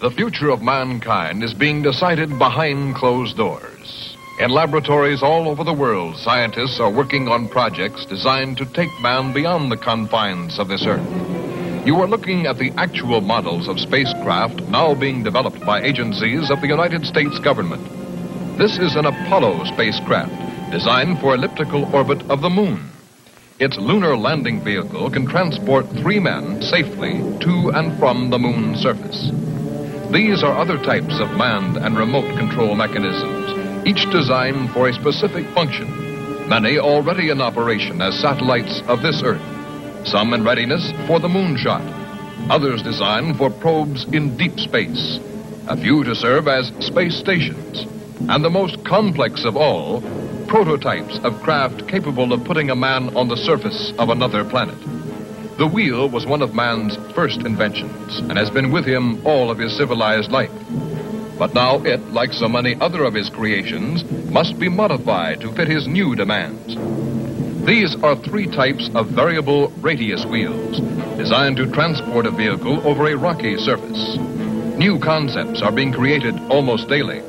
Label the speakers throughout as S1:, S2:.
S1: The future of mankind is being decided behind closed doors. In laboratories all over the world, scientists are working on projects designed to take man beyond the confines of this Earth. You are looking at the actual models of spacecraft now being developed by agencies of the United States government. This is an Apollo spacecraft designed for elliptical orbit of the moon. Its lunar landing vehicle can transport 3 men safely to and from the moon's surface. These are other types of manned and remote control mechanisms, each designed for a specific function, many already in operation as satellites of this Earth, some in readiness for the moonshot, others designed for probes in deep space, a few to serve as space stations, and the most complex of all, prototypes of craft capable of putting a man on the surface of another planet. The wheel was one of man's first inventions and has been with him all of his civilized life. But now it, like so many other of his creations, must be modified to fit his new demands. These are 3 types of variable radius wheels designed to transport a vehicle over a rocky surface. New concepts are being created almost daily.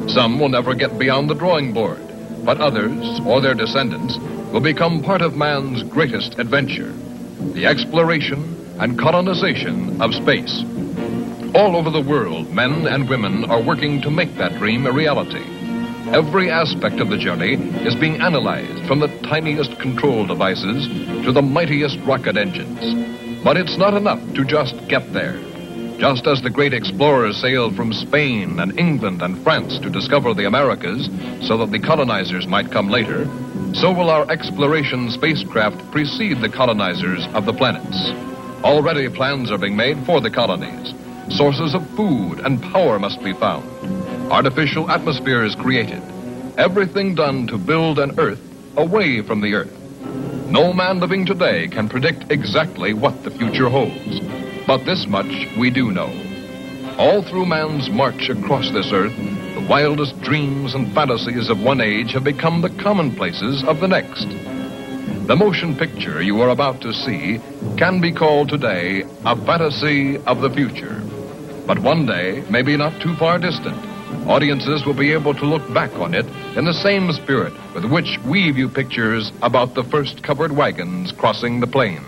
S1: Some will never get beyond the drawing board, but others, or their descendants, will become part of man's greatest adventure, the exploration and colonization of space. All over the world, men and women are working to make that dream a reality. Every aspect of the journey is being analyzed, from the tiniest control devices to the mightiest rocket engines. But it's not enough to just get there. Just as the great explorers sailed from Spain and England and France to discover the Americas so that the colonizers might come later, so will our exploration spacecraft precede the colonizers of the planets. Already plans are being made for the colonies. Sources of food and power must be found. Artificial atmospheres created. Everything done to build an Earth away from the Earth. No man living today can predict exactly what the future holds. But this much we do know. All through man's march across this Earth, the wildest dreams and fantasies of one age have become the commonplaces of the next. The motion picture you are about to see can be called today a fantasy of the future. But one day, maybe not too far distant, audiences will be able to look back on it in the same spirit with which we view pictures about the first covered wagons crossing the plains.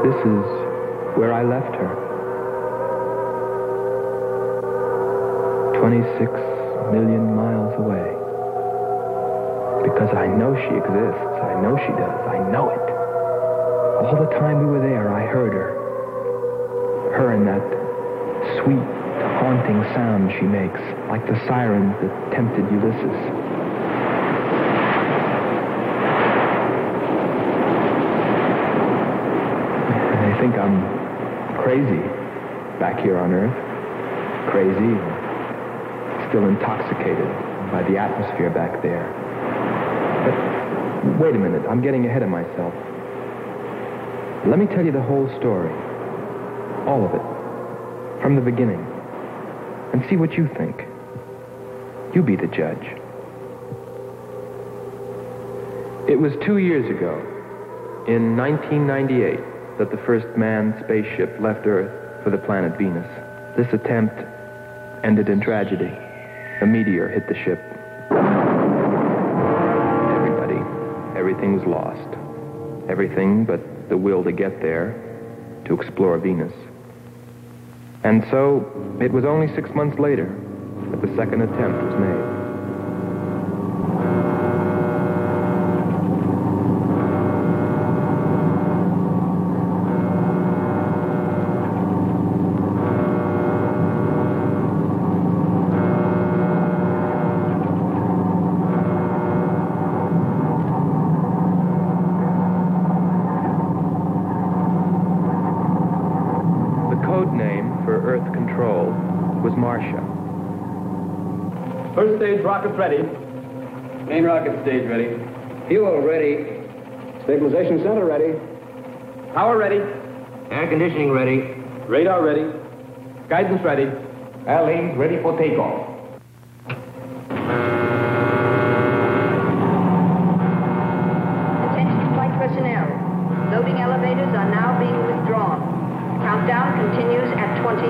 S2: This is where I left her. 26 million miles away. Because I know she exists. I know she does. I know it. All the time we were there, I heard her. Her and that sweet, haunting sound she makes, like the sirens that tempted Ulysses. I think I'm crazy back here on Earth. Crazy, still intoxicated by the atmosphere back there. But wait a minute, I'm getting ahead of myself. Let me tell you the whole story. All of it. From the beginning. And see what you think. You be the judge. It was 2 years ago, in 1998, that the first manned spaceship left Earth for the planet Venus. This attempt ended in tragedy. A meteor hit the ship. Everything was lost. Everything but the will to get there, to explore Venus. And so, it was only 6 months later that the second attempt was made.
S3: First stage rockets ready. Main rocket stage ready.
S4: Fuel ready.
S3: Stabilization center ready. Power ready.
S4: Air conditioning ready.
S3: Radar ready. Guidance ready.
S4: Airlanes ready for takeoff.
S5: Attention flight personnel. Loading elevators are now being withdrawn. Countdown continues at 20.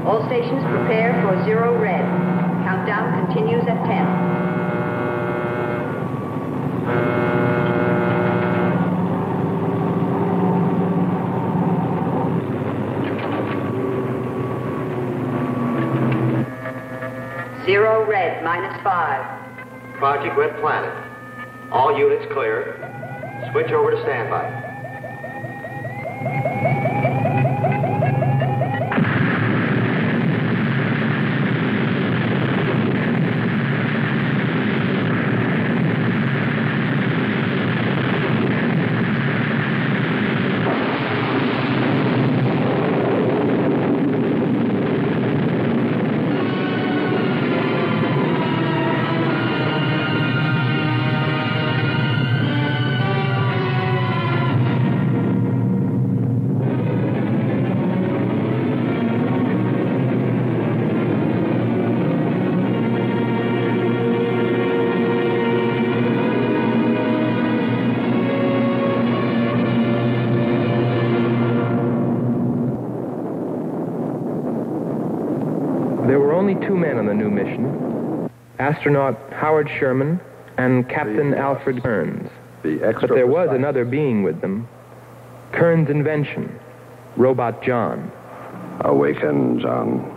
S5: All stations prepare for 0 red. Countdown continues at 10. Zero red, -5.
S6: Project Red Planet. All units clear. Switch over to standby.
S2: Two men on the new mission, astronaut Howard Sherman and Captain Alfred Kearns. But there was another being with them, Kearns' invention, Robot John.
S7: Awaken, John.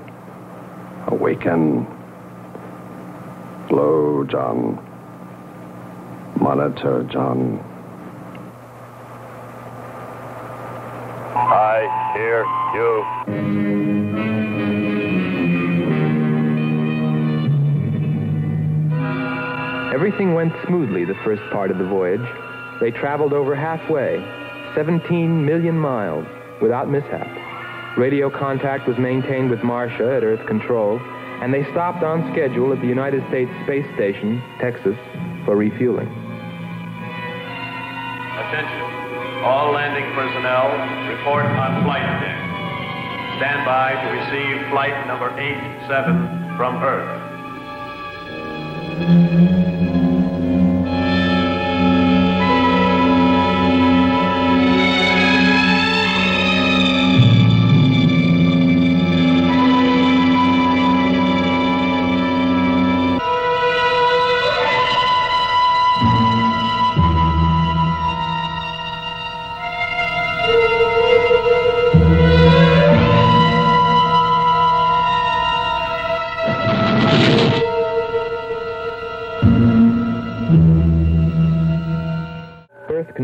S7: Awaken. Flow, John. Monitor, John.
S8: I hear you.
S2: Everything went smoothly the first part of the voyage. They traveled over halfway, 17 million miles, without mishap. Radio contact was maintained with Marcia at Earth Control, and they stopped on schedule at the United States Space Station, Texas, for refueling.
S8: Attention. All landing personnel, report on flight deck. Stand by to receive flight number 87 from Earth.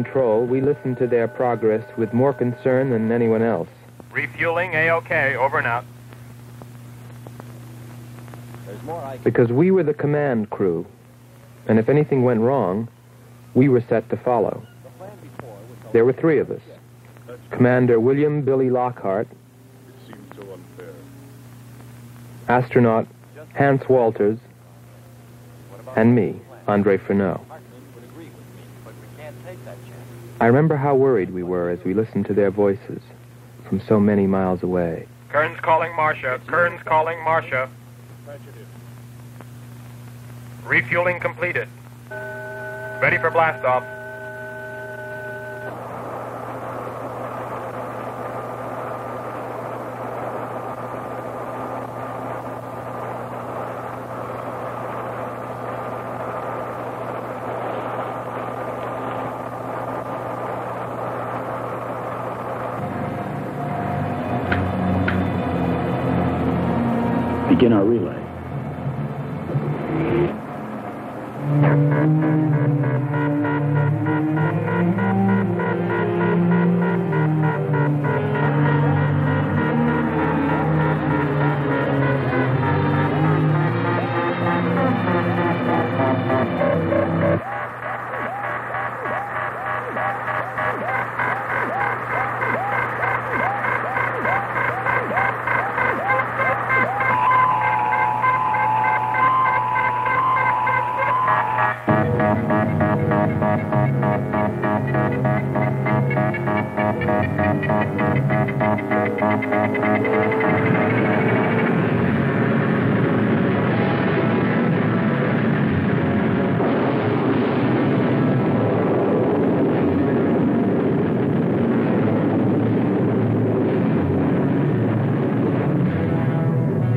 S2: control, we listened to their progress with more concern than anyone else.
S8: Refueling A-OK, over and out.
S2: Because we were the command crew, and if anything went wrong, we were set to follow. There were 3 of us. Commander William Billy Lockhart, astronaut Hans Walters, and me, Andre Freneau. I remember how worried we were as we listened to their voices from so many miles away.
S8: Kern's calling Marcia. Kern's calling Marcia. Refueling completed. Ready for blast-off.
S3: Begin our relay.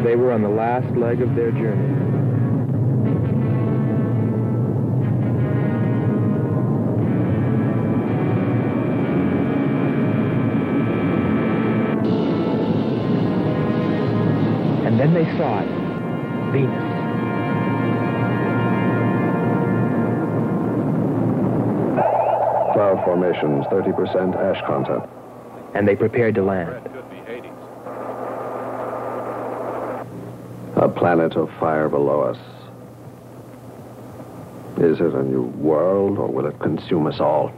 S2: They were on the last leg of their journey. And then they saw it, Venus.
S7: Cloud formations, 30% ash content.
S2: And they prepared to land.
S7: A planet of fire below us. Is it a new world, or will it consume us all?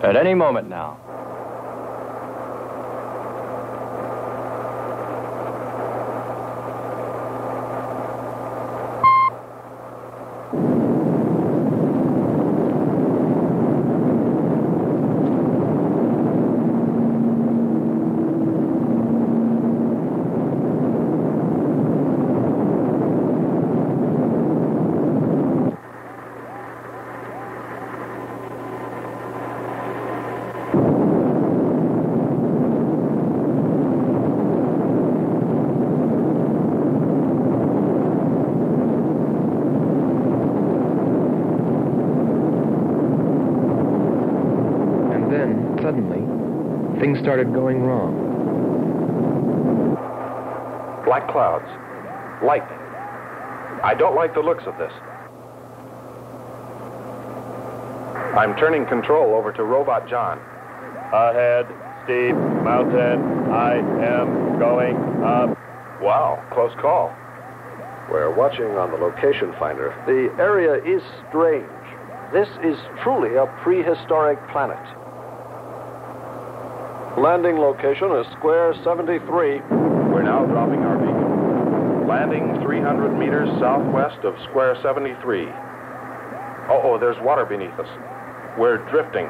S6: At any moment now.
S2: Things started going wrong.
S9: Black clouds. Lightning. I don't like the looks of this. I'm turning control over to Robot John.
S8: Ahead, steep mountain. I am going up.
S9: Wow, close call.
S7: We're watching on the location finder. The area is strange. This is truly a prehistoric planet. Landing location is square 73.
S9: We're now dropping our beacon. Landing 300 meters southwest of square 73. Oh, there's water beneath us. We're drifting.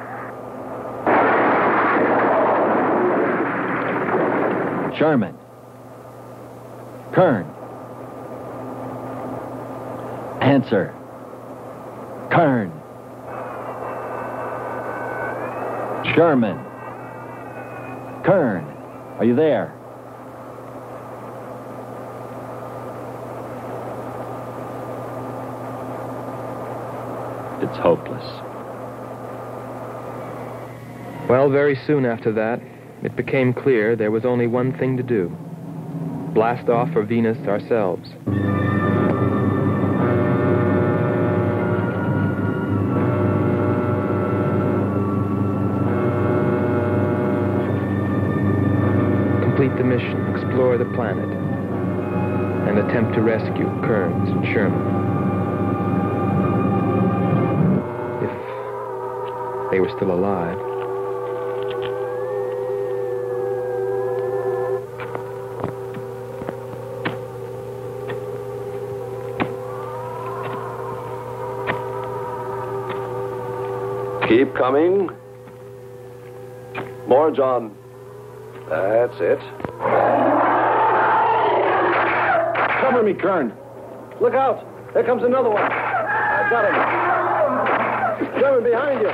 S6: Sherman. Kern. Answer. Kern. Sherman. Kern, are you there? It's hopeless.
S2: Well, very soon after that, it became clear there was only one thing to do. Blast off for Venus ourselves. explore the planet and attempt to rescue Kearns and Sherman. If they were still alive.
S7: Keep coming. More, John. That's it.
S3: Cover me, Kern.
S7: Look out. There comes another one. I've got him. Sherman, behind you.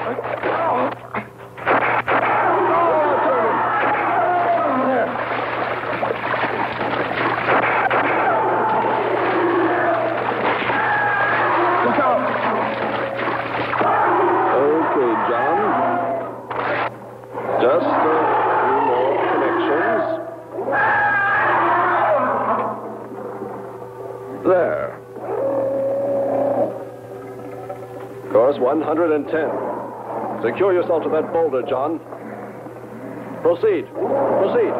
S7: Just a few more connections. There. Course 110. Secure yourself to that boulder, John. Proceed. Proceed.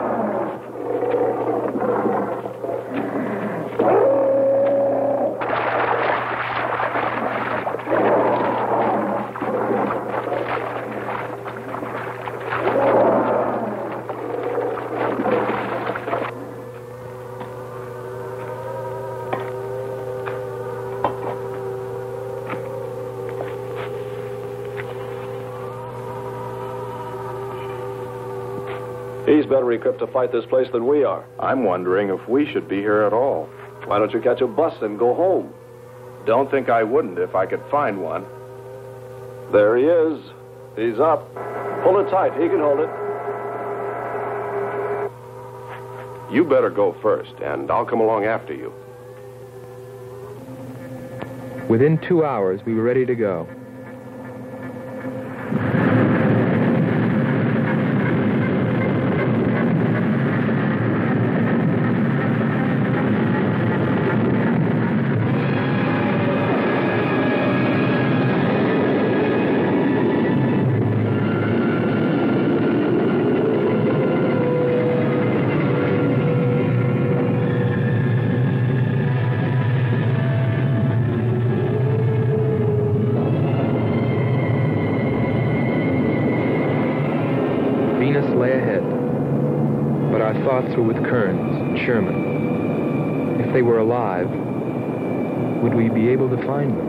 S7: He's better equipped to fight this place than we are.
S9: I'm wondering if we should be here at all.
S7: Why don't you catch a bus and go home?
S9: Don't think I wouldn't if I could find one.
S7: There he is. He's up. Pull it tight. He can hold it.
S9: You better go first, and I'll come along after you.
S2: Within 2 hours, we were ready to go. Were with Kearns and Sherman. If they were alive, would we be able to find them?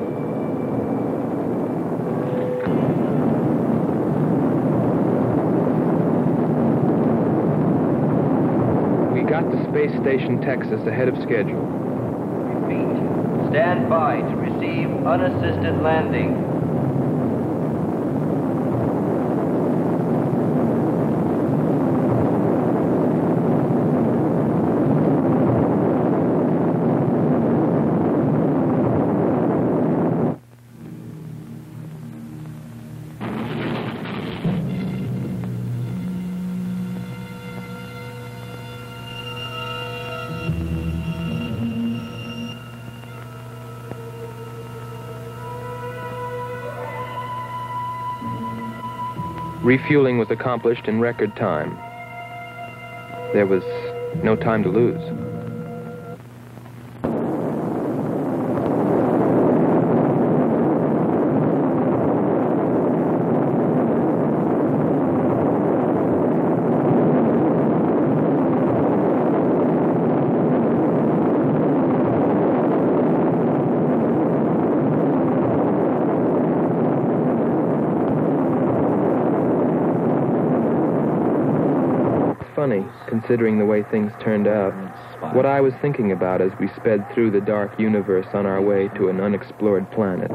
S2: We got to Space Station, Texas, ahead of schedule.
S6: Repeat. Stand by to receive unassisted landing.
S2: Refueling was accomplished in record time. There was no time to lose. Funny, considering the way things turned out, what I was thinking about as we sped through the dark universe on our way to an unexplored planet.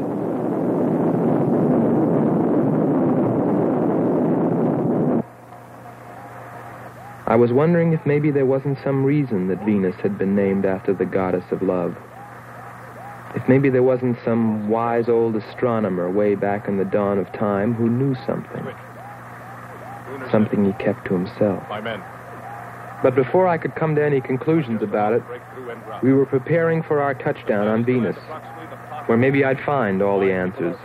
S2: I was wondering if maybe there wasn't some reason that Venus had been named after the goddess of love. If maybe there wasn't some wise old astronomer way back in the dawn of time who knew something. Something he kept to himself. But before I could come to any conclusions about it, we were preparing for our touchdown on Venus, where maybe I'd find all the answers.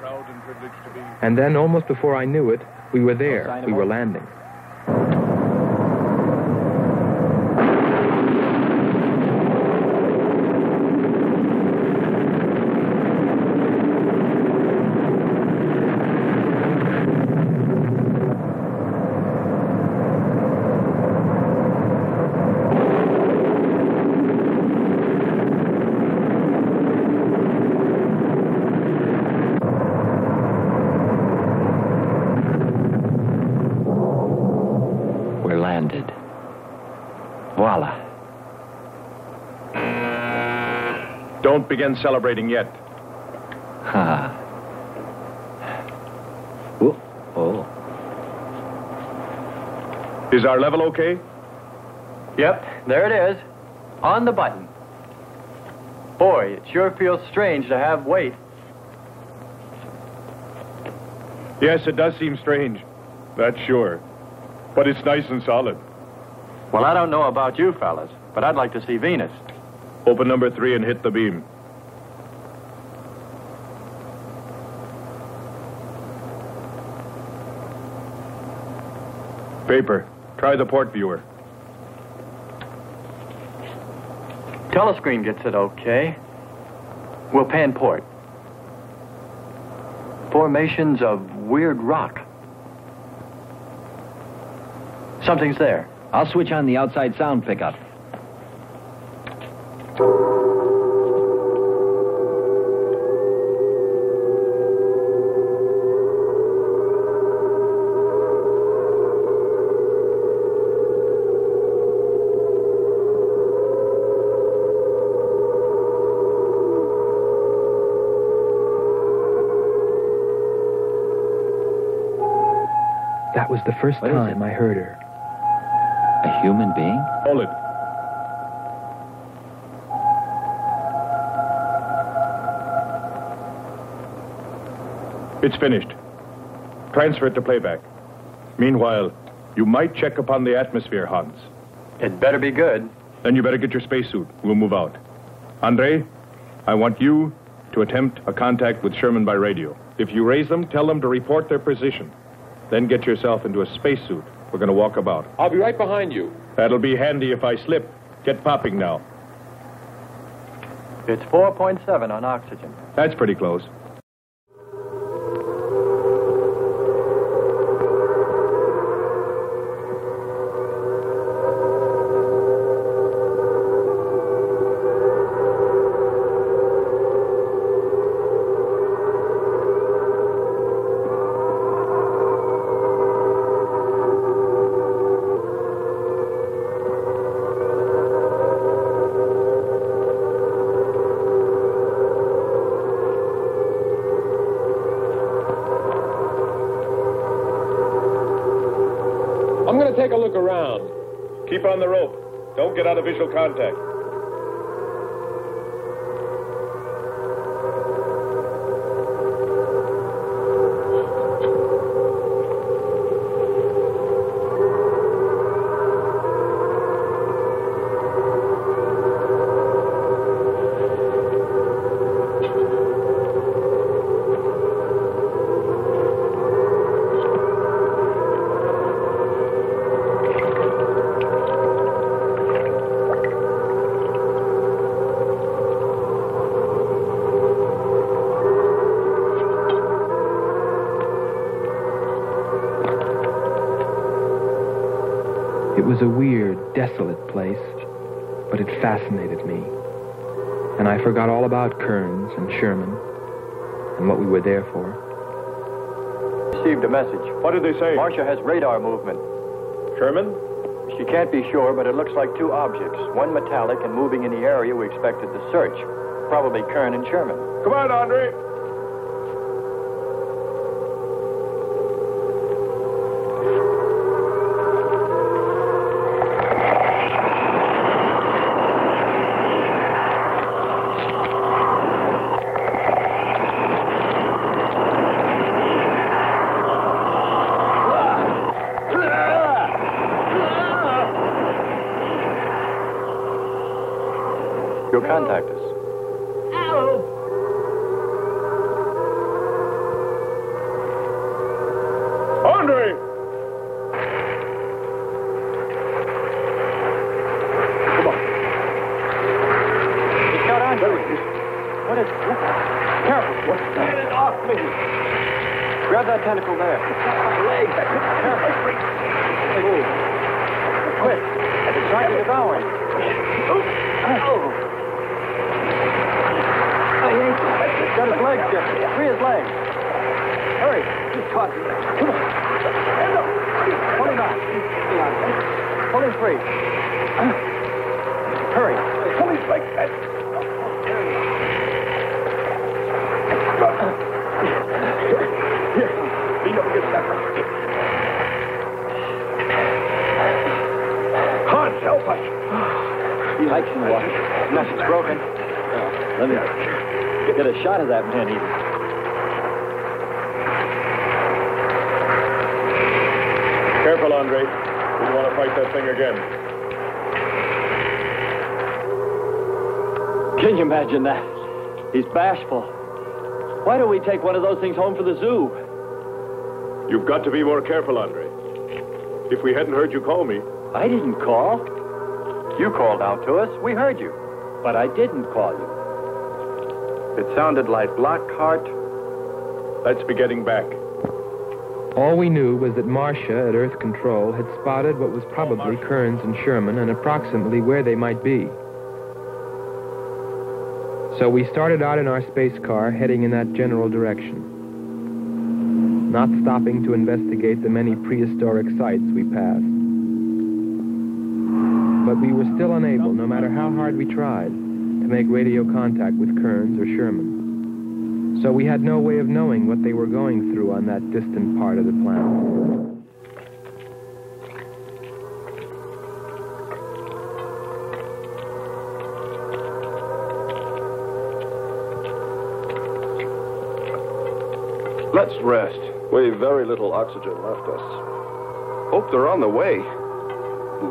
S2: And then, almost before I knew it, we were there. We were landing.
S9: Don't begin celebrating yet.
S10: Ha. Oh.
S9: Is our level okay?
S3: Yep, there it is. On the button. Boy, it sure feels strange to have weight.
S9: Yes, it does seem strange. That's sure. But it's nice and solid.
S3: Well, I don't know about you fellas, but I'd like to see Venus.
S9: Open number 3 and hit the beam. Paper. Try the port viewer.
S3: Telescreen gets it okay. We'll pan port. Formations of weird rock. Something's there.
S10: I'll switch on the outside sound pickup.
S2: That was the first time I heard her.
S10: A human being?
S9: Hold it. It's finished. Transfer it to playback. Meanwhile, you might check upon the atmosphere, Hans.
S3: It better be good.
S9: Then you better get your spacesuit. We'll move out. Andre, I want you to attempt a contact with Sherman by radio. If you raise them, tell them to report their position. Then get yourself into a spacesuit. We're going to walk about.
S11: I'll be right behind you.
S9: That'll be handy if I slip. Get popping now.
S3: It's 4.7 on oxygen.
S9: That's pretty close.
S11: I'm going to take a look around.
S9: Keep on the rope. Don't get out of visual contact.
S2: It was a weird, desolate place, but it fascinated me. And I forgot all about Kearns and Sherman and what we were there for.
S3: Received a message.
S9: What did they say?
S3: Marcia has radar movement.
S9: Sherman?
S3: She can't be sure, but it looks like two objects. One metallic and moving in the area we expected to search. Probably Kern and Sherman.
S9: Come on, Andre.
S3: You'll contact us.
S11: Help!
S9: Andre! Come on.
S3: He's got Andre. What is... Careful. What?
S11: Get it off me!
S3: Grab that tentacle there.
S11: My leg.
S3: Careful. Quick. It's trying to devour him.
S11: Oh!
S3: Got his legs, Jeffrey. Free his legs. Hurry.
S11: Just caught me.
S3: Come on. Pull him out. Pull him free. Hurry.
S11: Pull his legs back.
S3: Nothing's broken.
S10: Let me get a shot of that man even.
S9: Careful, Andre. We don't want to fight that thing again.
S10: Can you imagine that? He's bashful. Why don't we take one of those things home for the zoo?
S9: You've got to be more careful, Andre. If we hadn't heard you call me...
S10: I didn't call.
S3: You called out to us. We heard you.
S10: But I didn't call you.
S3: It sounded like Lockhart.
S9: Let's be getting back.
S2: All we knew was that Marcia at Earth Control had spotted what was probably Kearns and Sherman and approximately where they might be. So we started out in our space car, heading in that general direction, not stopping to investigate the many prehistoric sites we passed. But we were still unable, no matter how hard we tried, to make radio contact with Kearns or Sherman. So we had no way of knowing what they were going through on that distant part of the planet.
S12: Let's rest.
S7: We've very little oxygen left us.
S12: Hope they're on the way.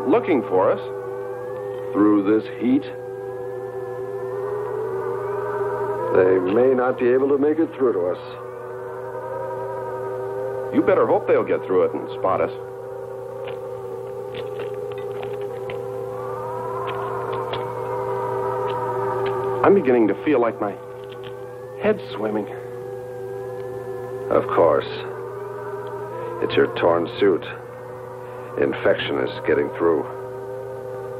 S12: Looking for us.
S7: Through this heat, they may not be able to make it through to us.
S12: You better hope they'll get through it and spot us. I'm beginning to feel like my head's swimming.
S7: Of course. It's your torn suit. Infection is getting through.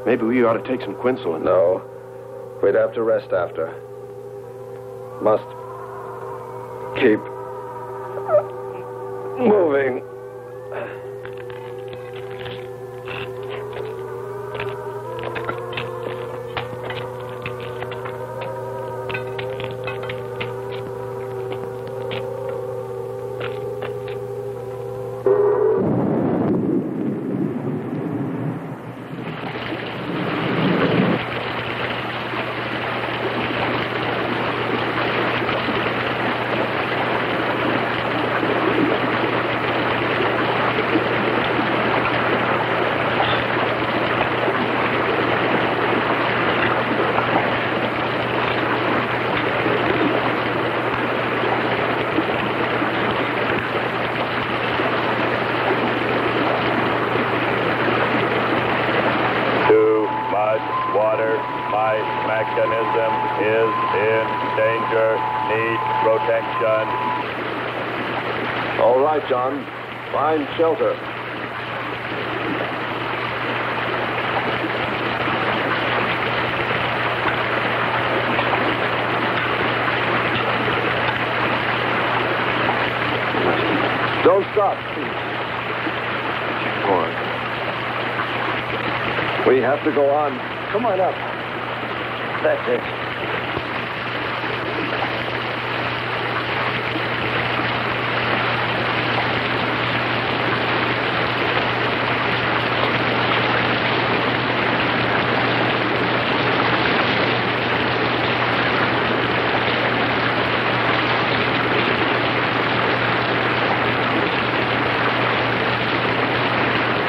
S12: Maybe we ought to take some quinsulin.
S7: No. We'd have to rest after. Must keep moving.
S8: Mechanism is in danger. Need protection.
S7: All right, John. Find shelter. Don't stop.
S12: Keep going.
S7: We have to go on.
S11: Come on up. That's it.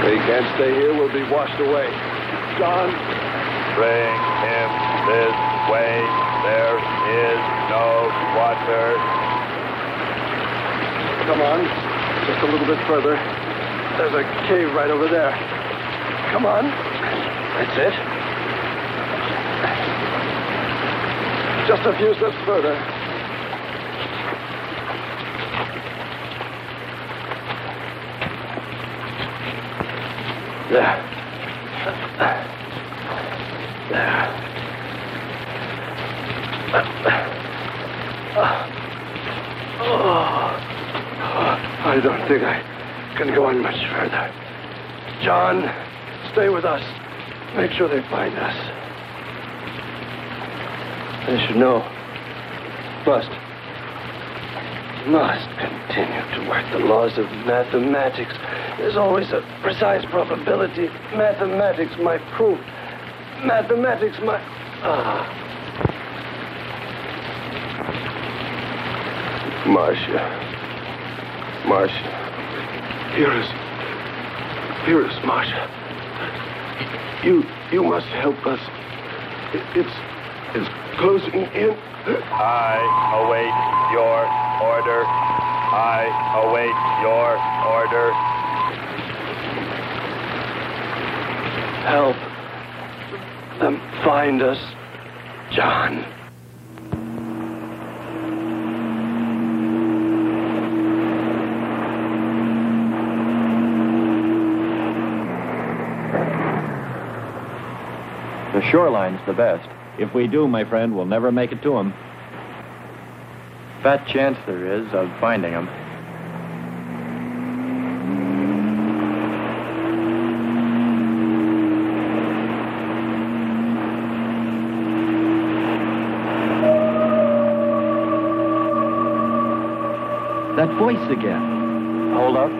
S7: We can't stay here. We'll be washed away. John.
S8: Bring him this way. There is no water.
S7: Come on. Just a little bit further. There's a cave right over there. Come on. That's it. Just a few steps further. There. I don't think I can go on much further. John, stay with us. Make sure they find us. They should know. Must continue to work the laws of mathematics. There's always a precise probability. Mathematics, my proof. Mathematics, my...
S12: Marcia. Here is Marcia. You must help us. It's closing in.
S8: I await your order. I await your order.
S11: Help them find us, John.
S3: The shoreline's the best. If we do, my friend, we'll never make it to them. Fat chance there is of finding them. That voice again. Hold up.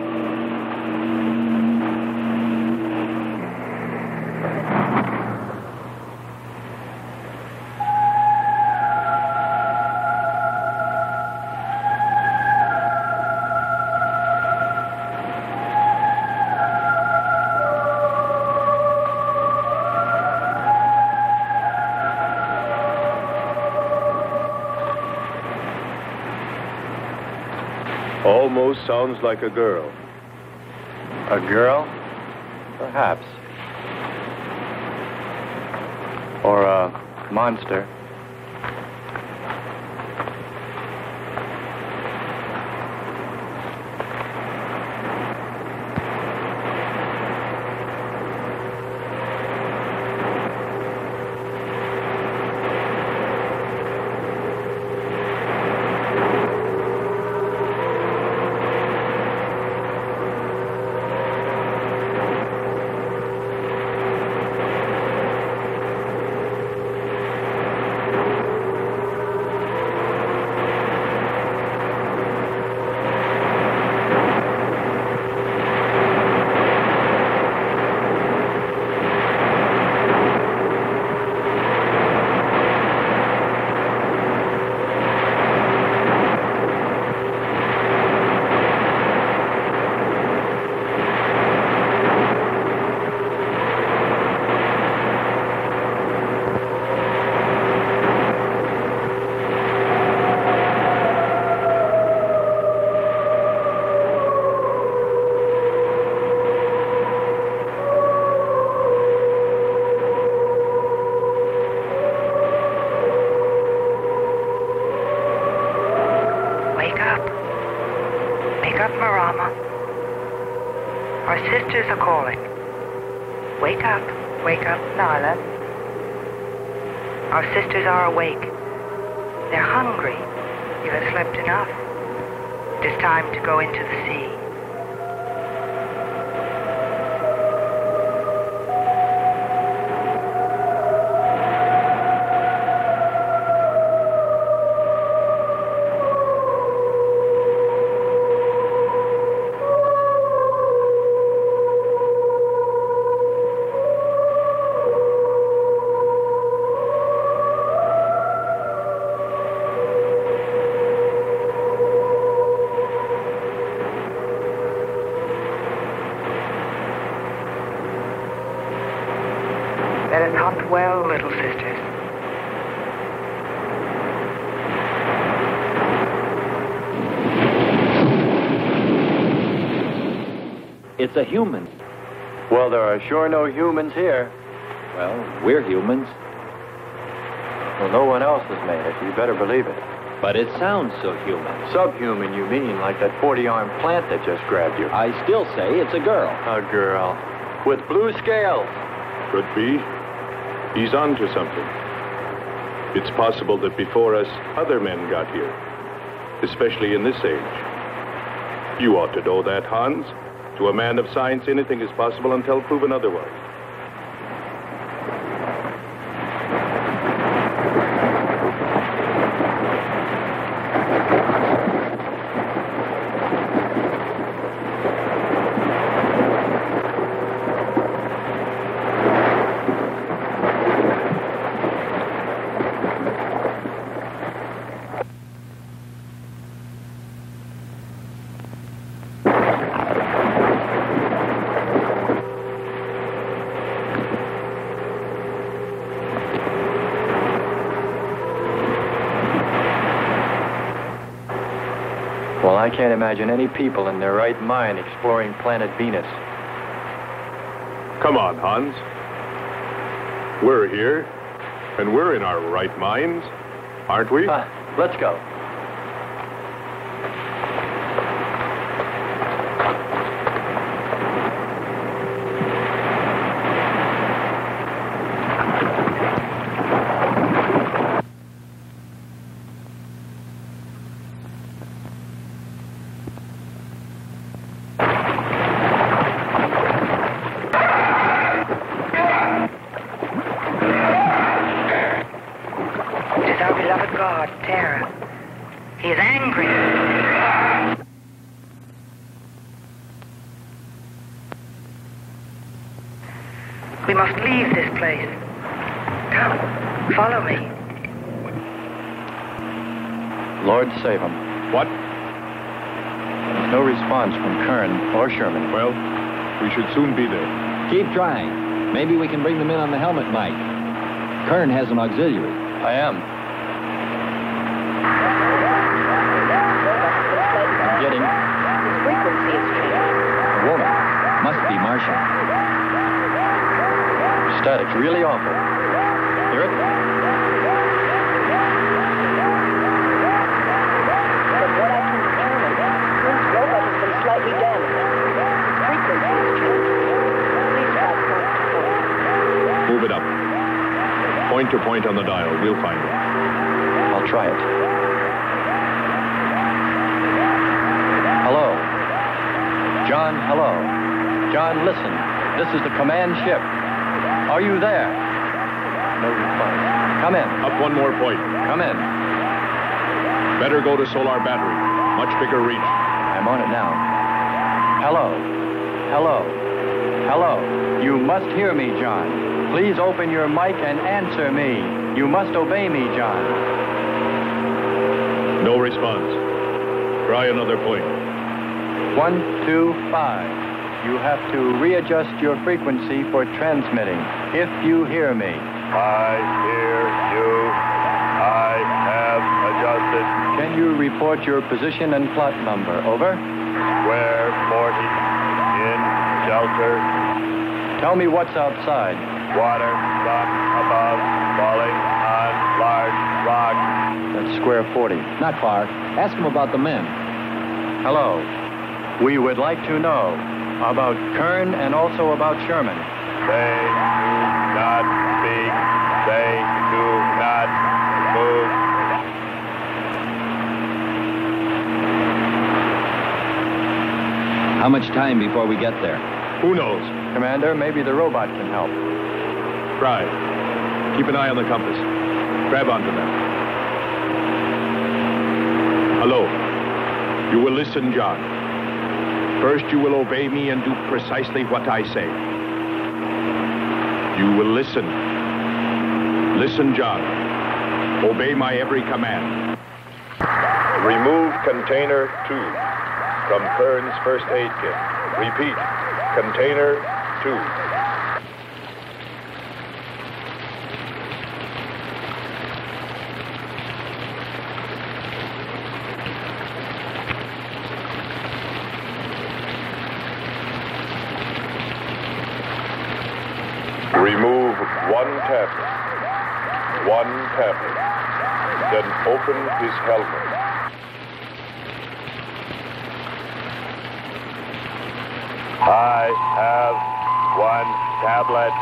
S12: Almost sounds like a girl.
S3: A girl? Perhaps. Or a monster.
S13: Our sisters are awake. They're hungry. You have slept enough. It is time to go into the sea. That is not well, little sisters.
S3: It's a human.
S10: Well, there are sure no humans here.
S3: Well, we're humans.
S10: Well, no one else has made it. You better believe it.
S3: But it sounds so human.
S10: Subhuman, you mean, like that 40-armed plant that just grabbed you.
S3: I still say it's a girl.
S10: A girl. With blue scales.
S9: Could be. He's on to something. It's possible that before us, other men got here, especially in this age. You ought to know that, Hans. To a man of science, anything is possible until proven otherwise.
S3: Well, I can't imagine any people in their right mind exploring planet Venus.
S9: Come on, Hans. We're here, and we're in our right minds, aren't we?
S3: Let's go.
S13: We must leave this place. Come, follow me.
S3: Lord save him.
S9: What?
S3: There's no response from Kern or Sherman.
S9: Well, we should soon be there.
S14: Keep trying. Maybe we can bring them in on the helmet mic. Kern has an auxiliary.
S3: I am. I'm getting...
S5: His frequency is changing.
S14: A woman. Must be Martian.
S3: Static's really awful. Hear it?
S5: From what I can determine, Kern's robot has been slightly damaged. Frequency is changing. Please try point to point.
S9: Move it up. Point to point on the dial. We'll find it.
S3: I'll try it. Hello. John, hello. John, listen. This is the command ship. Are you there? No response. Come in.
S9: Up one more point.
S3: Come in.
S9: Better go to solar battery. Much bigger reach.
S3: I'm on it now. Hello. Hello. Hello. You must hear me, John. Please open your mic and answer me. You must obey me, John.
S9: No response. Try another point.
S3: 1, 2, 5. You have to readjust your frequency for transmitting, if you hear me.
S8: I hear you. I have adjusted.
S3: Can you report your position and plot number? Over.
S8: Square 40. In shelter.
S3: Tell me what's outside.
S8: Water from above, falling on large rock.
S3: That's square 40.
S14: Not far. Ask him about the men.
S3: Hello. We would like to know about Kern and also about Sherman.
S8: They do not speak. They do not move.
S14: How much time before we get there?
S9: Who knows?
S3: Commander, maybe the robot can help.
S9: Try. Keep an eye on the compass. Grab onto them. Hello. You will listen, John. First, you will obey me and do precisely what I say. You will listen. Listen, John. Obey my every command.
S12: Remove container 2 from Kern's first aid kit. Repeat, container 2. Remove one tablet. Then open his helmet.
S8: I have one tablet.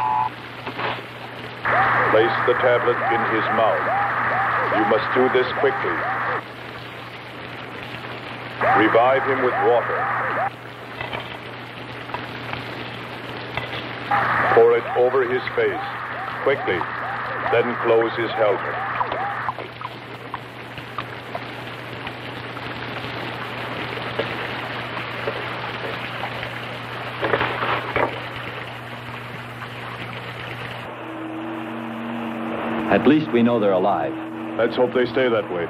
S12: Place the tablet in his mouth. You must do this quickly. Revive him with water. Pour it over his face. Quickly. Then close his helmet.
S14: At least we know they're alive.
S9: Let's hope they stay that way.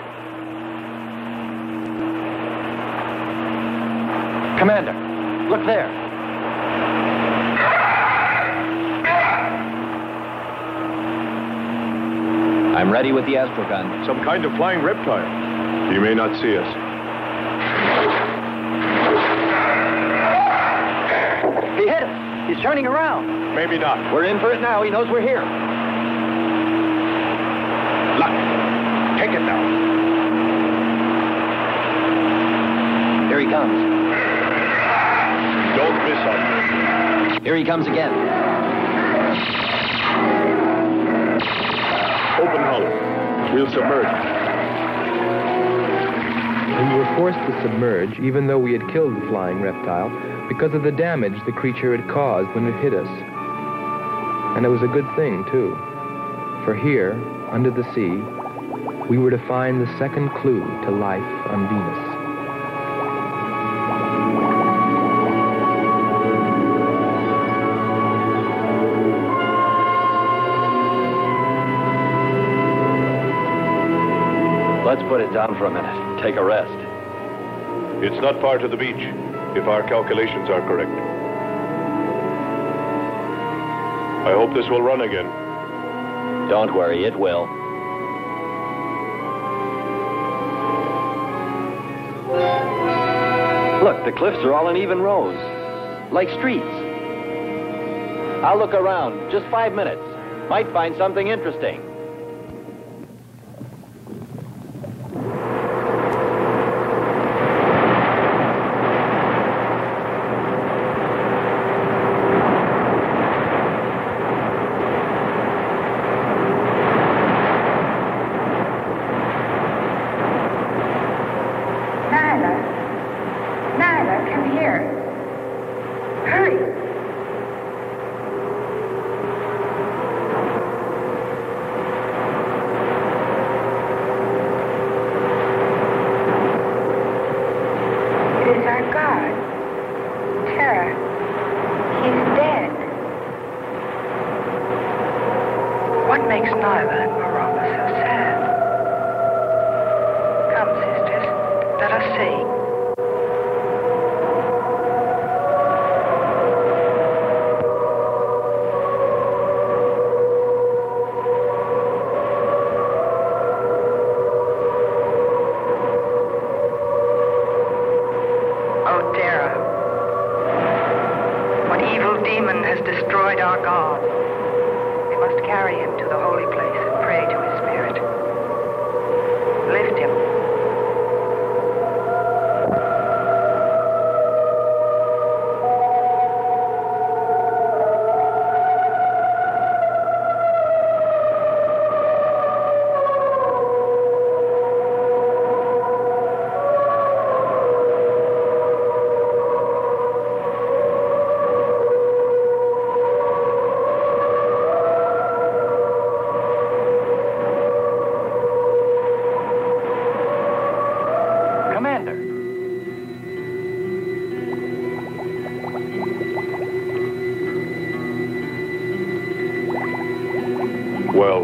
S3: Commander, look there.
S14: I'm ready with the astrogun.
S9: Some kind of flying reptile. He may not see us.
S10: He's turning around.
S9: Maybe not.
S10: We're in for it now. He knows we're here.
S9: Look. Take it now.
S10: Here he comes.
S9: Don't miss him.
S10: Here he comes again.
S9: Open hull. We'll submerge.
S2: And we were forced to submerge, even though we had killed the flying reptile, because of the damage the creature had caused when it hit us. And it was a good thing, too. For here, under the sea, we were to find the second clue to life on Venus.
S10: Let's put it down for a minute. Take a rest.
S9: It's not far to the beach, if our calculations are correct. I hope this will run again.
S10: Don't worry, it will. Look, the cliffs are all in even rows, like streets. I'll look around. Just 5 minutes. Might find something interesting.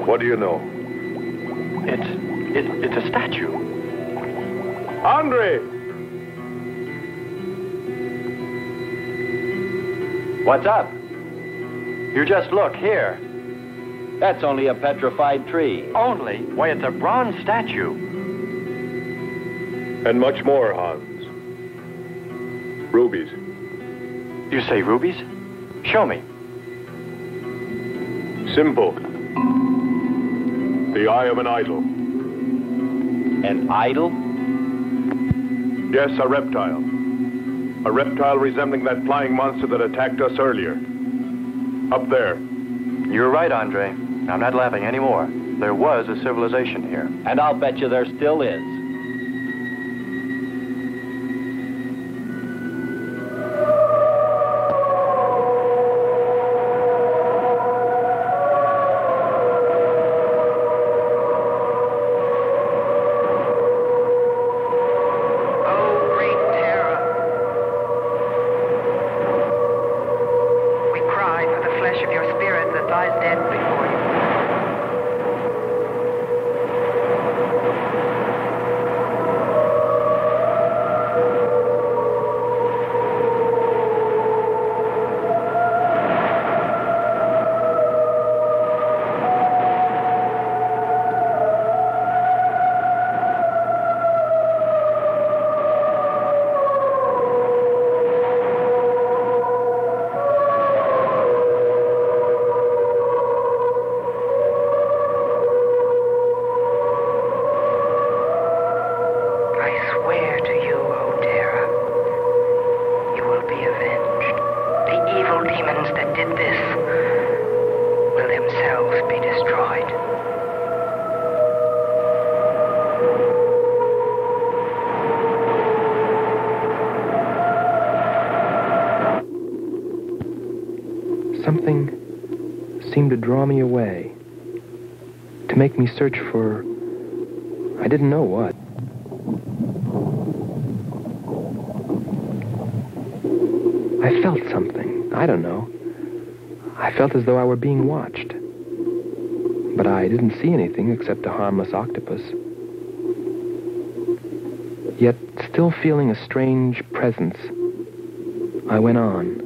S9: What do you know?
S10: It's a statue.
S9: Andre!
S10: What's up? You just look here. That's only a petrified tree. Only? Why, it's a bronze statue.
S9: And much more, Hans. Rubies.
S10: You say rubies? Show me.
S9: Simple. The eye of an idol.
S10: An idol?
S9: Yes, a reptile. A reptile resembling that flying monster that attacked us earlier. Up there.
S3: You're right, Andre. I'm not laughing anymore. There was a civilization here.
S10: And I'll bet you there still is.
S2: something seemed to draw me away, to make me search for, I didn't know what. I felt something. I don't know. I felt as though I were being watched. But I didn't see anything except a harmless octopus. Yet, still feeling a strange presence, I went on.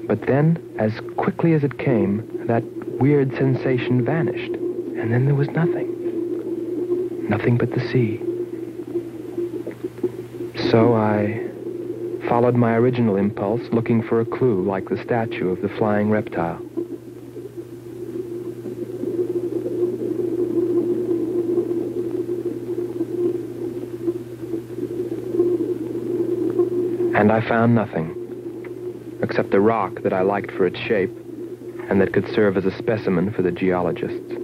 S2: But then, as quickly as it came, that weird sensation vanished. And then there was nothing. Nothing but the sea. So I followed my original impulse, looking for a clue like the statue of the flying reptile. And I found nothing, except a rock that I liked for its shape and that could serve as a specimen for the geologists.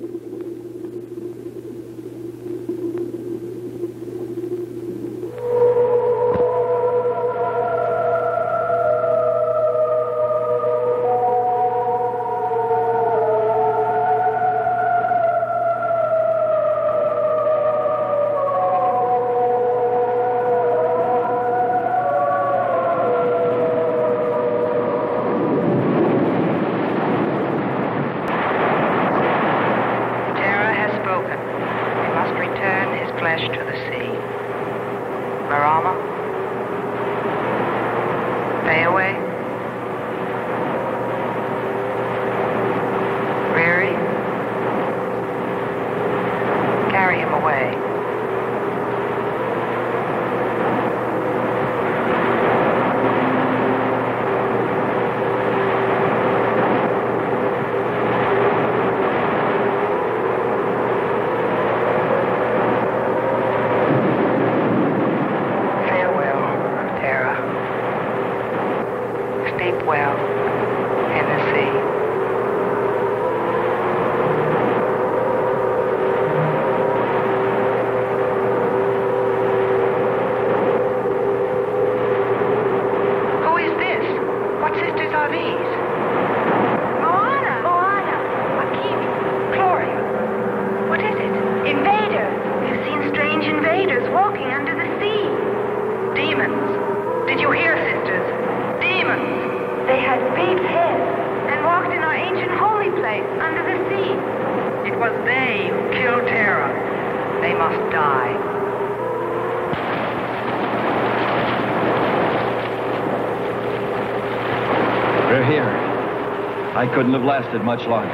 S3: I couldn't have lasted much longer.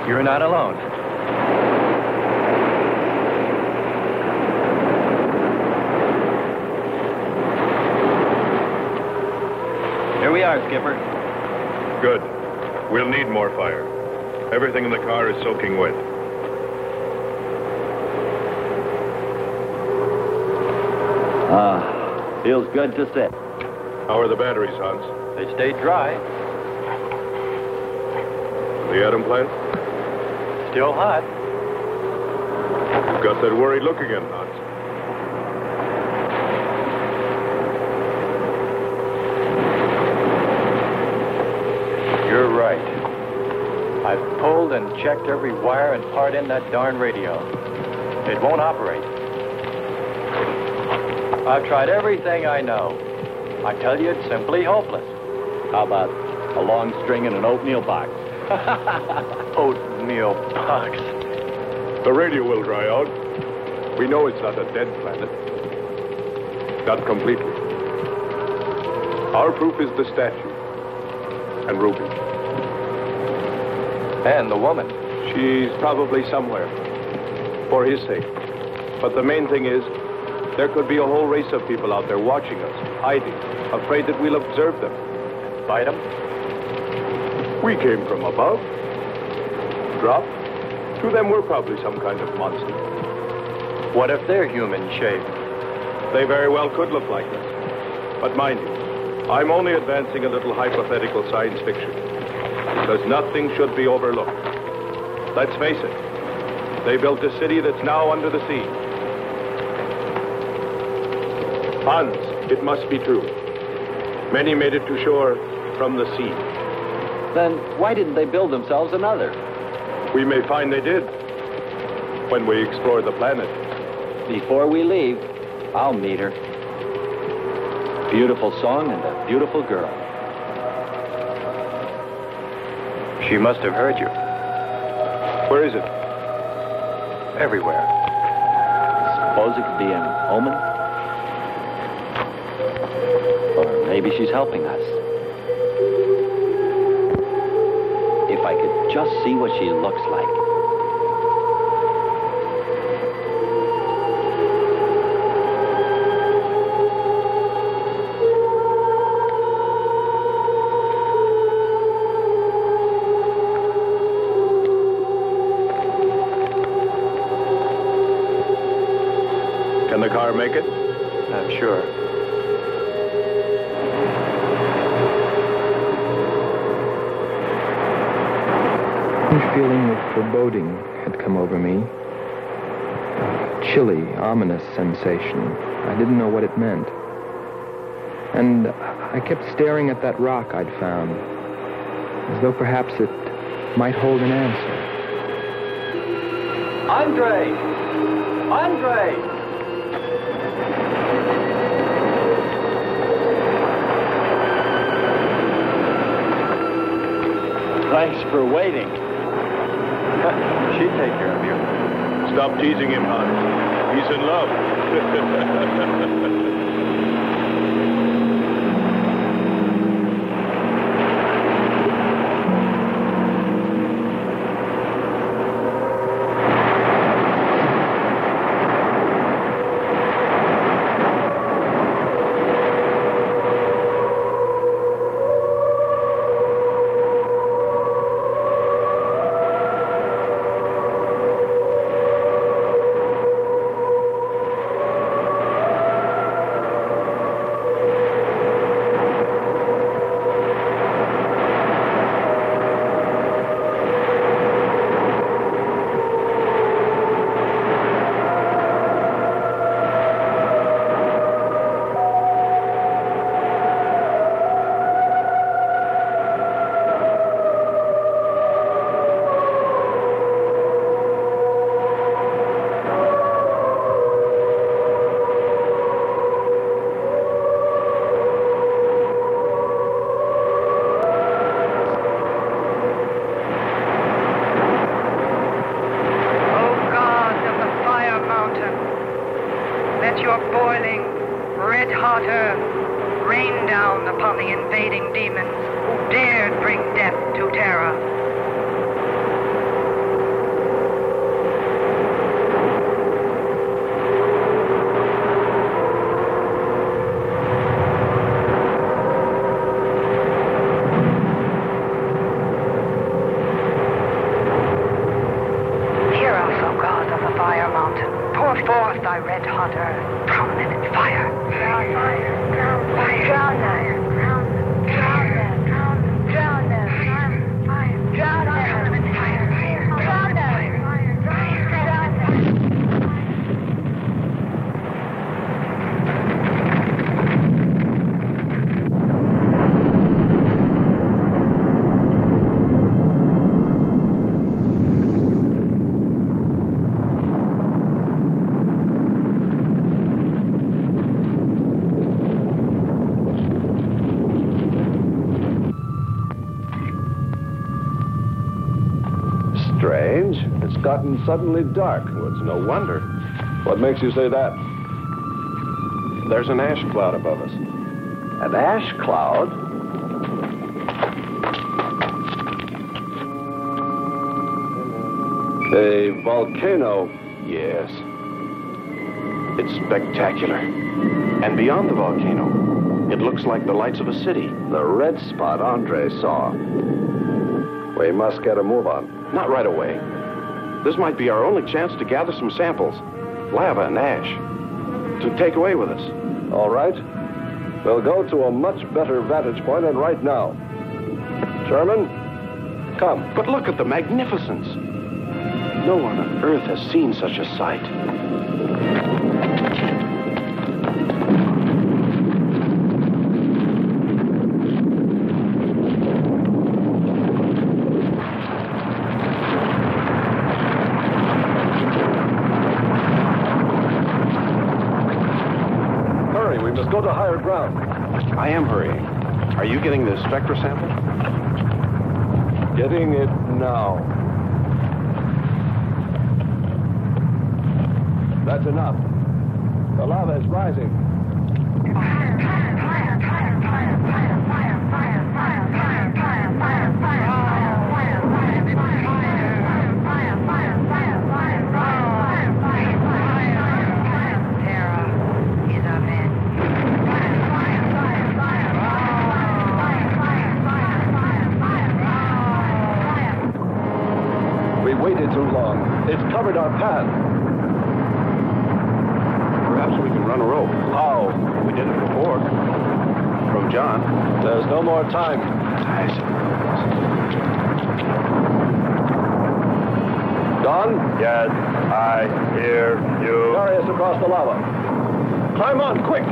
S10: You're not alone. Here we are, Skipper.
S9: Good. We'll need more fire. Everything in the car is soaking wet.
S10: Feels good to sit.
S9: How are the batteries, Hans?
S10: They stayed dry.
S9: The atom plant?
S10: Still hot.
S9: You've got that worried look again, Hans.
S10: You're right. I've pulled and checked every wire and part in that darn radio. It won't operate. I've tried everything I know. I tell you, it's simply hopeless. How about a long string and an oatmeal box? Oatmeal box.
S9: The radio will dry out. We know it's not a dead planet. Not completely. Our proof is the statue. And Ruby.
S10: And the woman.
S9: She's probably somewhere. For his sake. But the main thing is, there could be a whole race of people out there watching us, hiding, afraid that we'll observe them.
S10: Fight them?
S9: We came from above. Dropped. To them, we're probably some kind of monster.
S10: What if they're human shape?
S9: They very well could look like us. But mind you, I'm only advancing a little hypothetical science fiction. Because nothing should be overlooked. Let's face it. They built a city that's now under the sea. Hans, it must be true. Many made it to shore from the sea.
S10: Then why didn't they build themselves another?
S9: We may find they did when we explore the planet.
S10: Before we leave, I'll meet her. Beautiful song and a beautiful girl.
S3: She must have heard you.
S9: Where is it?
S3: Everywhere.
S10: Suppose it could be an omen? Or maybe she's helping us. If I could just see what she looks like.
S9: Can the car make it?
S3: I'm sure.
S2: A feeling of foreboding had come over me. A chilly, ominous sensation. I didn't know what it meant. And I kept staring at that rock I'd found, as though perhaps it might hold an answer.
S10: Andre! Andre! Thanks for waiting.
S3: She'd take care of you.
S9: Stop teasing him, Hans. He's in love.
S12: It's gotten suddenly dark. Well, it's no wonder. What makes you say that? There's an ash cloud above us.
S7: An ash cloud?
S12: A volcano. Yes. It's spectacular. And beyond the volcano, it looks like the lights of a city.
S7: The red spot Andre saw. We must get a move on.
S12: Not right away. This might be our only chance to gather some samples. Lava and ash. To take away with us.
S7: All right. We'll go to a much better vantage point, and right now. Sherman, come.
S12: But look at the magnificence. No one on Earth has seen such a sight. us go to higher ground. I am hurrying. Are you getting the spectra sample?
S11: Getting it now. That's enough. The lava is rising. We waited too long. It's covered our path.
S12: Perhaps we can run a rope.
S11: How?
S12: We did it before. From John.
S11: There's no more time. Don?
S8: Yes, I hear you.
S11: Carry us across the lava. Climb on, quick!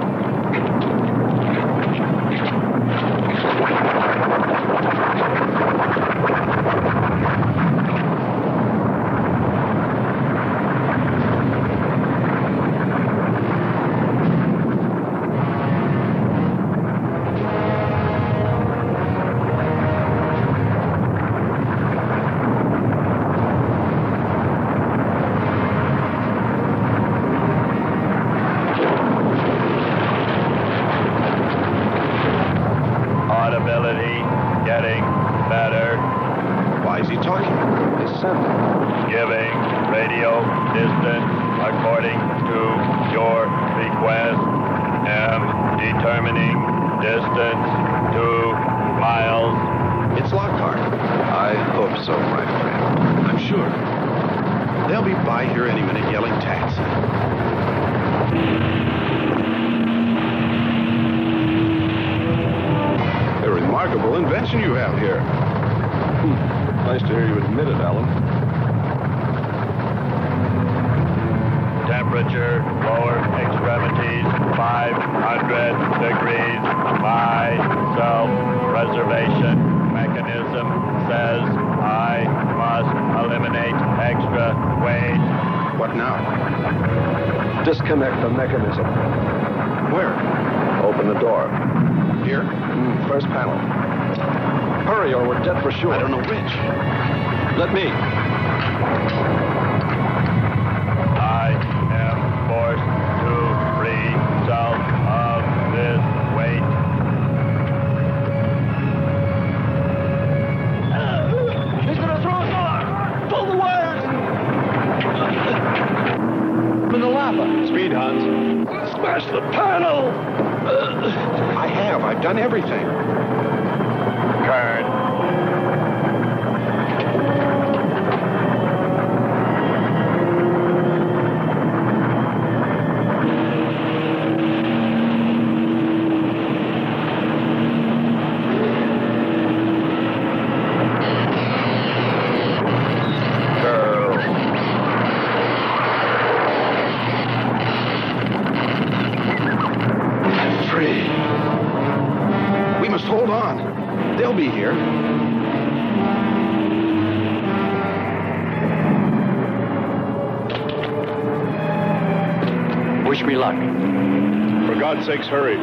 S8: Audibility getting better.
S12: Why is he talking? Listen.
S8: Giving radio distance according to your request. Am determining distance 2 miles.
S12: It's Lockhart. I hope so, my friend. I'm sure. They'll be by here any minute yelling taxi. A remarkable invention you have here.
S11: Nice to hear you admit it, Alan.
S8: Temperature, lower extremities, 500 degrees. My self-preservation mechanism says I must eliminate extra weight.
S12: What now?
S11: Disconnect the mechanism.
S12: Where?
S11: Open the door.
S12: Here?
S11: First panel. Hurry or we're dead for sure.
S12: I don't know which.
S11: Let me.
S8: I am forced to free self of this weight.
S11: He's gonna throw us off! Pull the wires!
S10: From the lava.
S12: Speed, Hans.
S11: Smash the panel!
S12: I've done everything.
S8: Kern.
S12: Hold on. They'll be here.
S10: Wish me luck.
S9: For God's sakes, hurry.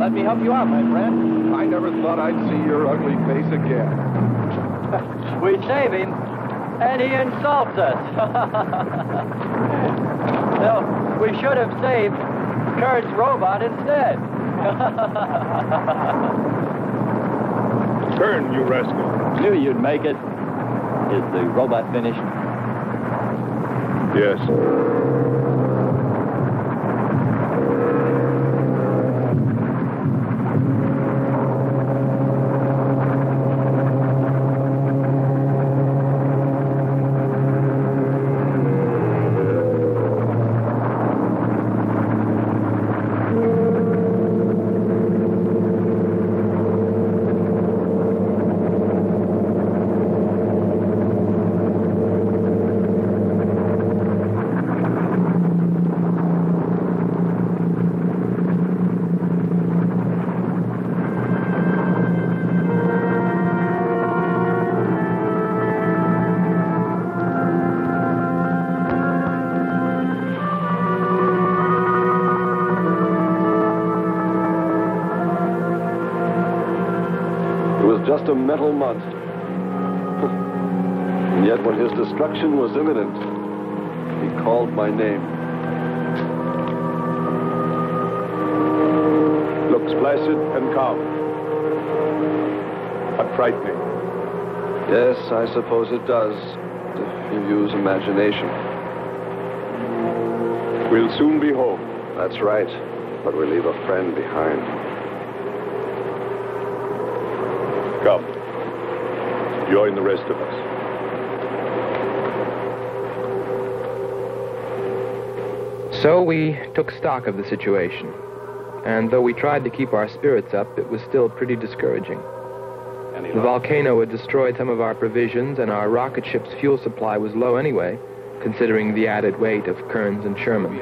S10: Let me help you out, my friend.
S11: I never thought I'd see your ugly face again.
S10: We save him, and he insults us. No, we should have saved Kurt's robot instead.
S9: Turn, you rascal.
S10: Knew you'd make it. Is the robot finished?
S9: Yes.
S11: Just a metal monster. And yet when his destruction was imminent, he called my name.
S9: Looks placid and calm. But frightening.
S11: Yes, I suppose it does, if you use imagination.
S9: We'll soon be home.
S11: That's right, but we leave a friend behind.
S9: Come. Join the rest of us.
S2: So we took stock of the situation. And though we tried to keep our spirits up, it was still pretty discouraging. The volcano had destroyed some of our provisions, and our rocket ship's fuel supply was low anyway, considering the added weight of Kearns and Sherman.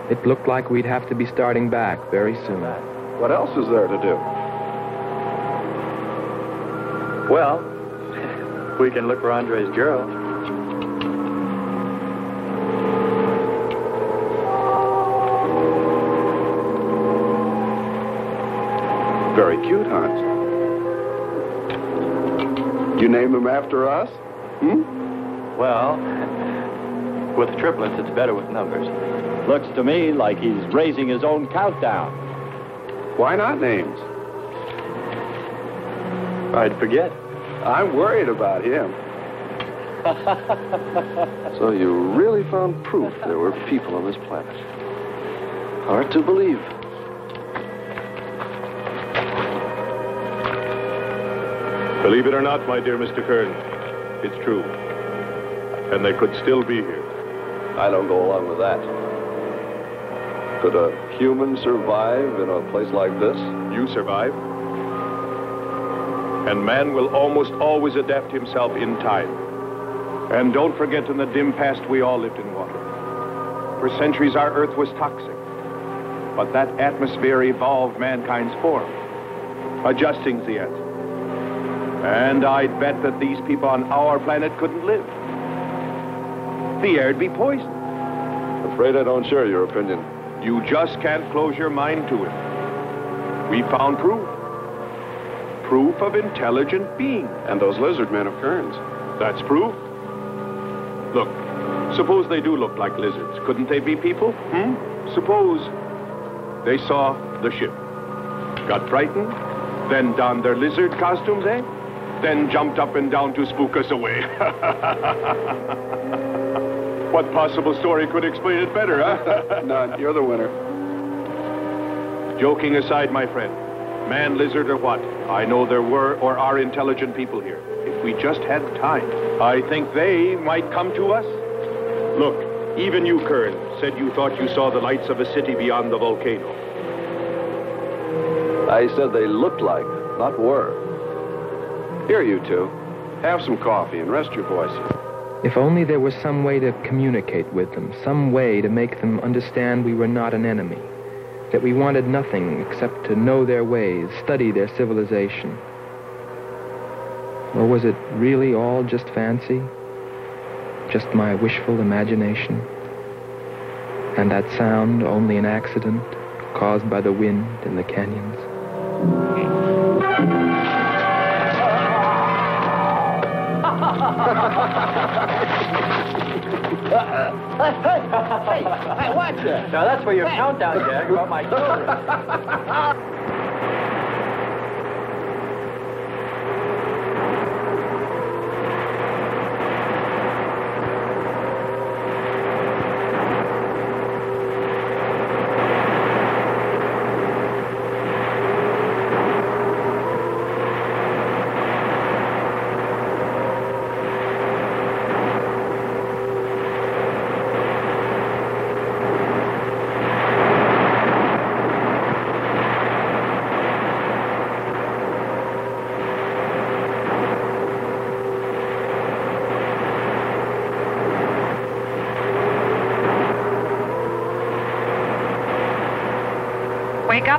S2: It looked like we'd have to be starting back very soon.
S11: What else is there to do?
S10: Well, we can look for Andre's girl.
S11: Very cute, Hans. You name him after us?
S10: Well, with triplets, it's better with numbers.
S14: Looks to me like he's raising his own countdown.
S11: Why not names?
S10: I'd forget.
S11: I'm worried about him. So you really found proof there were people on this planet. Hard to believe.
S9: Believe it or not, my dear Mr. Kern, it's true. And they could still be here.
S11: I don't go along with that. Could a human survive in a place like this?
S9: You survive. And man will almost always adapt himself in time. And don't forget, in the dim past, we all lived in water. For centuries, our Earth was toxic. But that atmosphere evolved mankind's form, adjusting the answer. And I'd bet that these people on our planet couldn't live. The air'd be poisoned.
S11: Afraid I don't share your opinion.
S9: You just can't close your mind to it. We found proof. Proof of intelligent beings.
S11: And those lizard men of Kearns.
S9: That's proof. Look, suppose they do look like lizards. Couldn't they be people? Suppose they saw the ship, got frightened, then donned their lizard costumes, then jumped up and down to spook us away. What possible story could explain it better, huh?
S11: None. You're the winner.
S9: Joking aside, my friend, man, lizard, or what, I know there were or are intelligent people here. If we just had time, I think they might come to us. Look, even you, Kern, said you thought you saw the lights of a city beyond the volcano.
S11: I said they looked like, not were. Here, you two. Have some coffee and rest your voices.
S2: If only there was some way to communicate with them, some way to make them understand we were not an enemy, that we wanted nothing except to know their ways, study their civilization. Or was it really all just fancy? Just my wishful imagination? And that sound only an accident caused by the wind in the canyons?
S10: Hey, watch it. Now, that's for your countdown, Jack, about my children.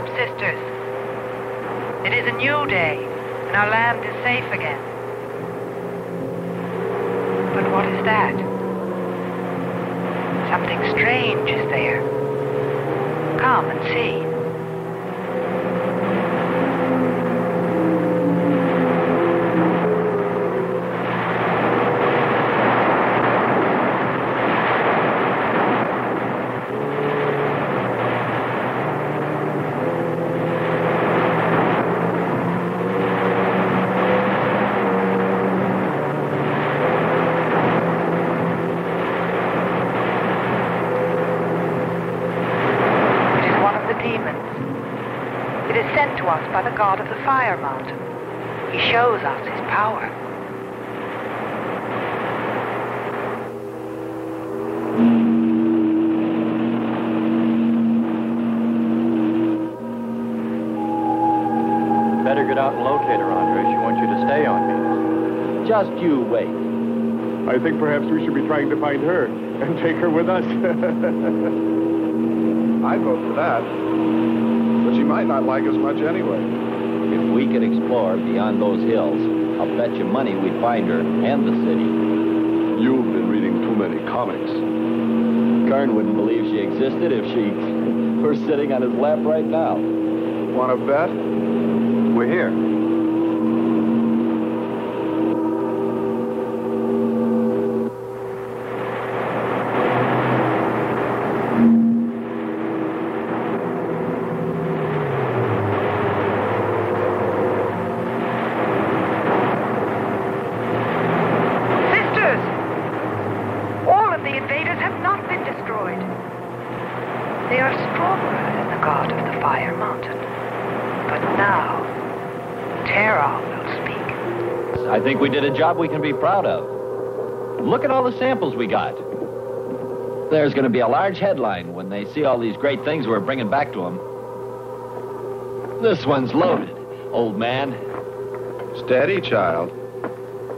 S13: up, sisters. It is a new day, and our land is safe again. But what is that? Something strange is there. Come and see. By the god of the fire mountain. He shows us his power.
S3: Better get out and locate her, Andre. She wants you to stay on me.
S14: Just you wait.
S9: I think perhaps we should be trying to find her and take her with us.
S11: I'd vote for that. But she might not like us much anyway.
S14: If we could explore beyond those hills, I'll bet you money we'd find her and the city.
S11: You've been reading too many comics.
S14: Kern wouldn't believe she existed if she were sitting on his lap right now.
S11: Want to bet? We're here.
S14: I think we did a job we can be proud of. Look at all the samples we got. There's going to be a large headline when they see all these great things we're bringing back to them. This one's loaded, old man.
S11: Steady, child.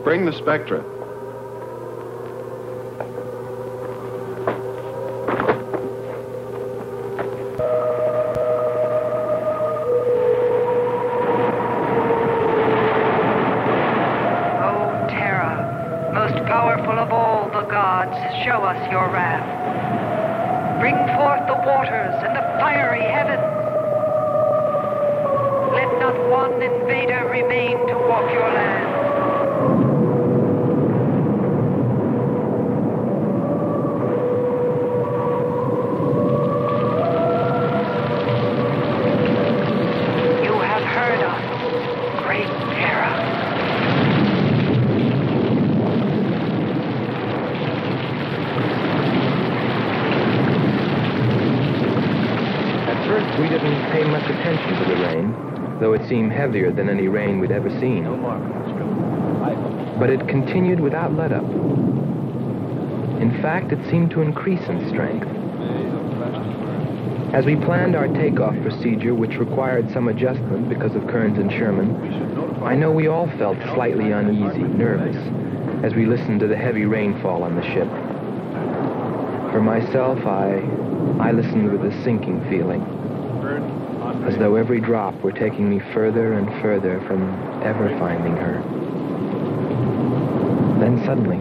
S11: Bring the spectra.
S13: Show us your wrath. Bring forth the waters and the fiery heavens. Let not one invader remain to walk your land. You have heard us, great Terra.
S2: We didn't pay much attention to the rain, though it seemed heavier than any rain we'd ever seen. But it continued without let-up. In fact, it seemed to increase in strength. As we planned our takeoff procedure, which required some adjustment because of Kearns and Sherman, I know we all felt slightly uneasy, nervous, as we listened to the heavy rainfall on the ship. For myself, I listened with a sinking feeling, as though every drop were taking me further and further from ever finding her. Then suddenly...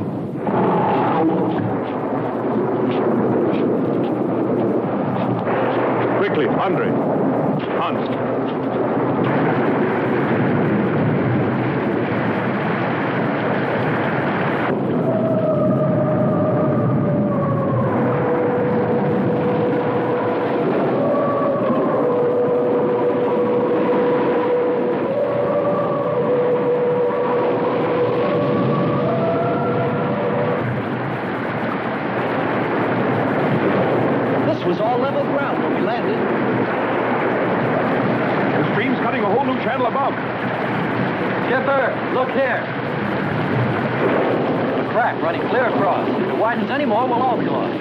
S9: Quickly, Andre. Hans.
S14: Anymore, we'll all be lost.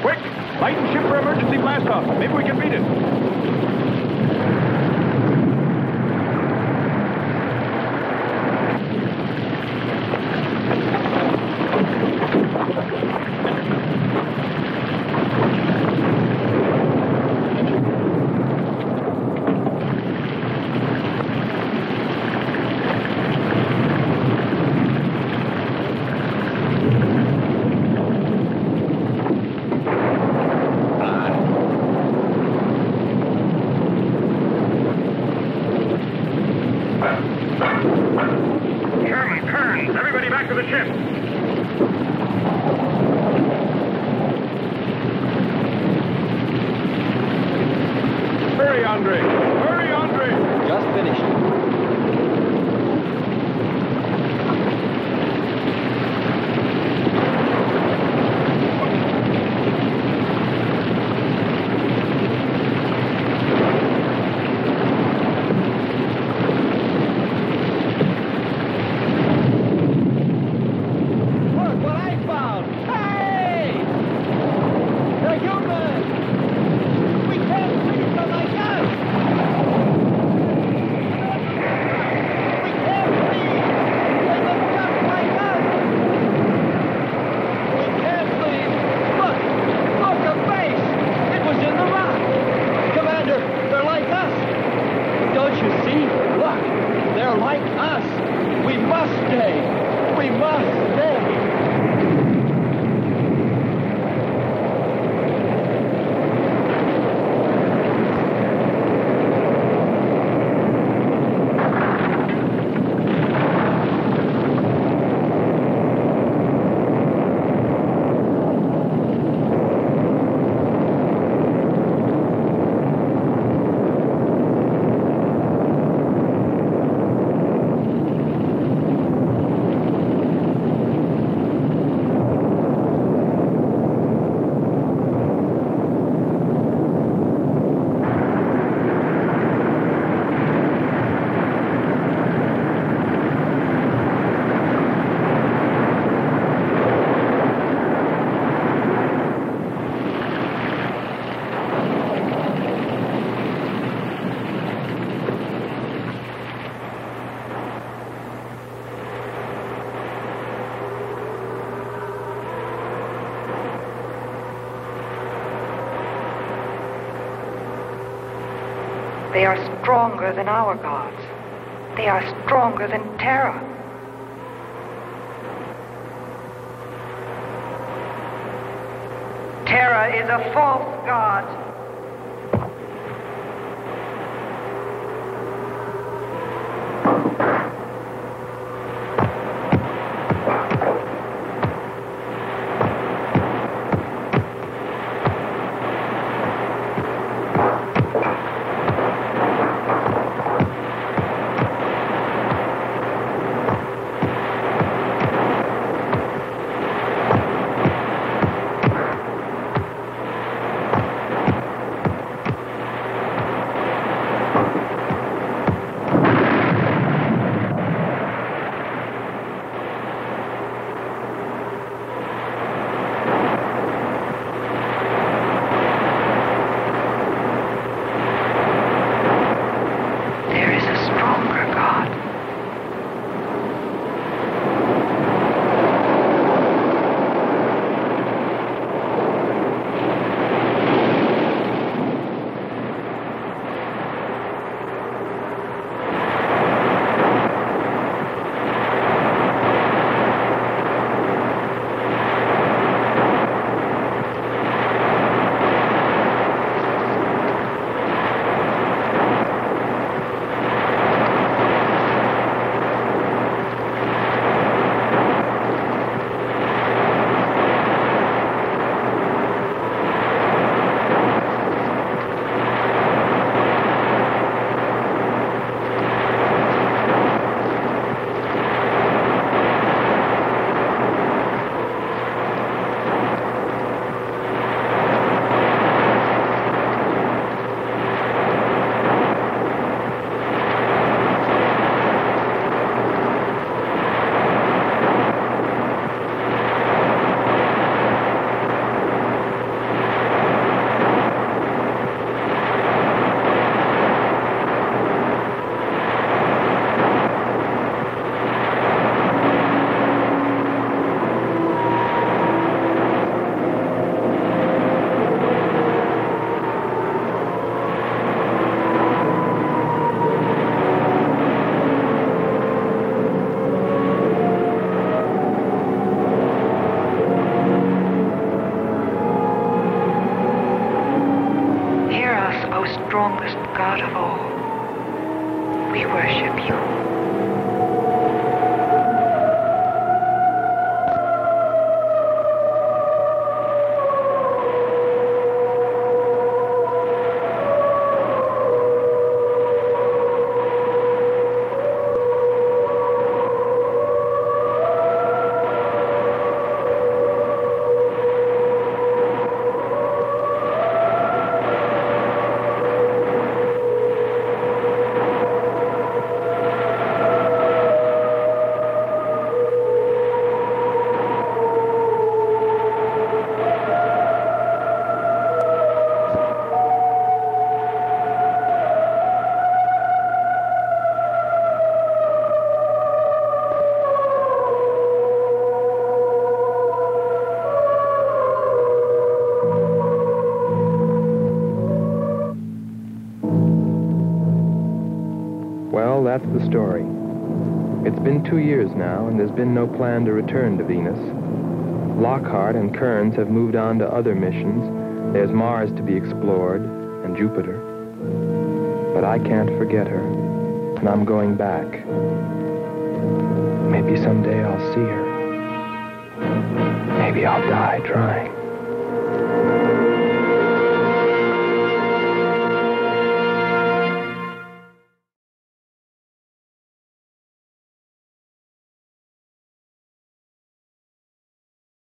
S9: Quick! Lighten ship for emergency blast-off. Maybe we can beat it.
S14: See? Look! They're like us! We must stay! We must stay!
S13: They are stronger than our gods. They are stronger than Terra. Terra is a false god. Strongest God of all, we worship you.
S2: Well, that's the story. It's been 2 years now, and there's been no plan to return to Venus. Lockhart and Kearns have moved on to other missions. There's Mars to be explored, and Jupiter. But I can't forget her, and I'm going back. Maybe someday I'll see her. Maybe I'll die trying.